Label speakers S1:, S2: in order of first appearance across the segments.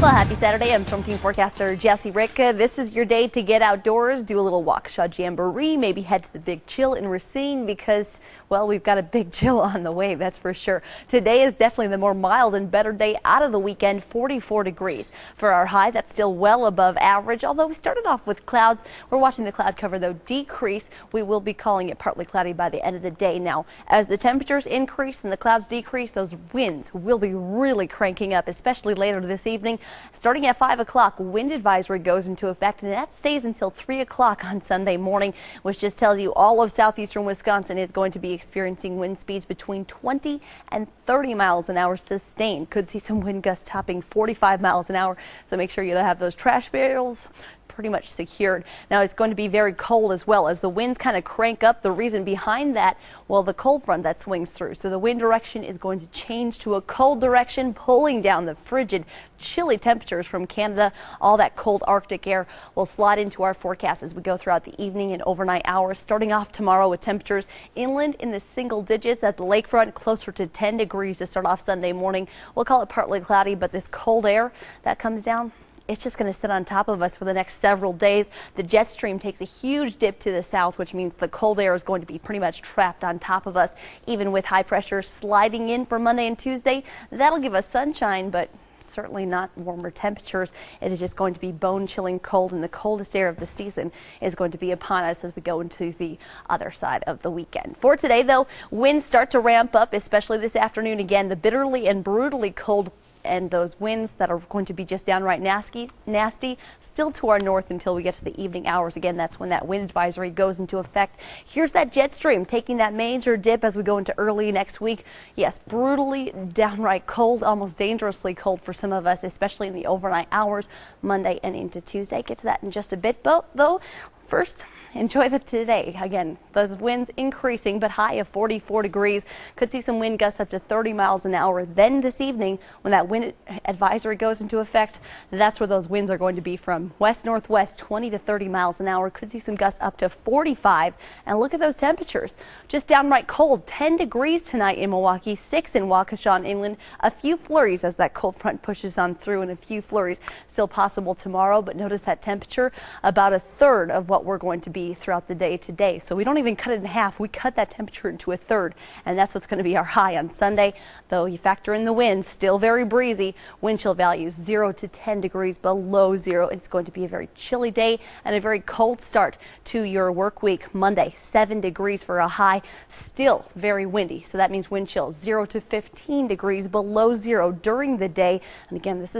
S1: Well, happy Saturday. I'm Storm Team forecaster Jesse Ritka. This is your day to get outdoors, do a little Waukesha Jamboree, maybe head to the Big Chill in Racine because, well, we've got a big chill on the way, that's for sure. Today is definitely the more mild and better day out of the weekend, 44 degrees. For our high, that's still well above average, although we started off with clouds. We're watching the cloud cover, though, decrease. We will be calling it partly cloudy by the end of the day. Now, as the temperatures increase and the clouds decrease, those winds will be really cranking up, especially later this evening. Starting at 5 o'clock, wind advisory goes into effect, and that stays until 3 o'clock on Sunday morning, which just tells you all of southeastern Wisconsin is going to be experiencing wind speeds between 20 and 30 miles an hour sustained. Could see some wind gusts topping 45 miles an hour, so make sure you have those trash barrels pretty much secured. Now it's going to be very cold as well as the winds kind of crank up. The reason behind that, well, the cold front that swings through. So the wind direction is going to change to a cold direction, pulling down the frigid, chilly temperatures from Canada. All that cold Arctic air will slide into our forecast as we go throughout the evening and overnight hours. Starting off tomorrow with temperatures inland in the single digits, at the lakefront closer to 10 degrees to start off Sunday morning. We'll call it partly cloudy, but this cold air that comes down, it's just going to sit on top of us for the next several days. The jet stream takes a huge dip to the south, which means the cold air is going to be pretty much trapped on top of us. Even with high pressure sliding in for Monday and Tuesday, that'll give us sunshine, but certainly not warmer temperatures. It is just going to be bone-chilling cold, and the coldest air of the season is going to be upon us as we go into the other side of the weekend. For today, though, winds start to ramp up, especially this afternoon. Again, the bitterly and brutally cold and those winds that are going to be just downright nasty still to our north until we get to the evening hours. Again, that's when that wind advisory goes into effect. Here's that jet stream taking that major dip as we go into early next week. Yes, brutally downright cold, almost dangerously cold for some of us, especially in the overnight hours, Monday and into Tuesday. Get to that in just a bit, though. First, enjoy the today. Again, those winds increasing, but high of 44 degrees. Could see some wind gusts up to 30 miles an hour. Then this evening, when that wind advisory goes into effect, that's where those winds are going to be from. West-northwest, 20 to 30 miles an hour. Could see some gusts up to 45. And look at those temperatures. Just downright cold. 10 degrees tonight in Milwaukee, 6 in Waukesha and inland. A few flurries as that cold front pushes on through, and a few flurries still possible tomorrow. But notice that temperature, about a third of what we're going to be throughout the day today. So we don't even cut it in half. We cut that temperature into a third, and that's what's going to be our high on Sunday. Though you factor in the wind, still very breezy. Wind chill values 0 to 10 degrees below zero. It's going to be a very chilly day and a very cold start to your work week. Monday, 7 degrees for a high, still very windy. So that means wind chill 0 to 15 degrees below zero during the day. And again, these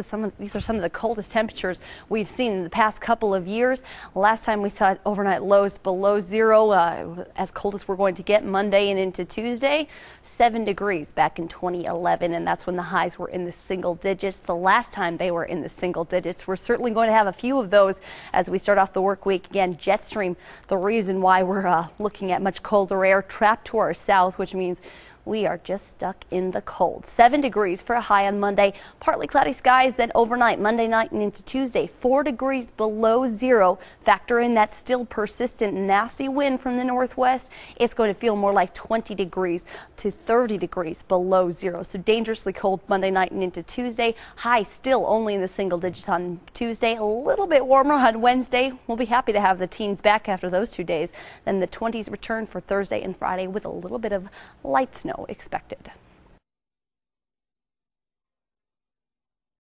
S1: are some of the coldest temperatures we've seen in the past couple of years. Last time we saw overnight lows below zero, as cold as we're going to get Monday and into Tuesday. 7 degrees back in 2011, and that's when the highs were in the single digits. The last time they were in the single digits. We're certainly going to have a few of those as we start off the work week. Again, jet stream, the reason why we're looking at much colder air trapped to our south, which means we are just stuck in the cold. 7 degrees for a high on Monday. Partly cloudy skies, then overnight, Monday night and into Tuesday, 4 degrees below zero. Factor in that still persistent nasty wind from the northwest. It's going to feel more like 20 degrees to 30 degrees below zero. So dangerously cold Monday night and into Tuesday. High still only in the single digits on Tuesday. A little bit warmer on Wednesday. We'll be happy to have the teens back after those 2 days. Then the 20s return for Thursday and Friday with a little bit of light snow expected.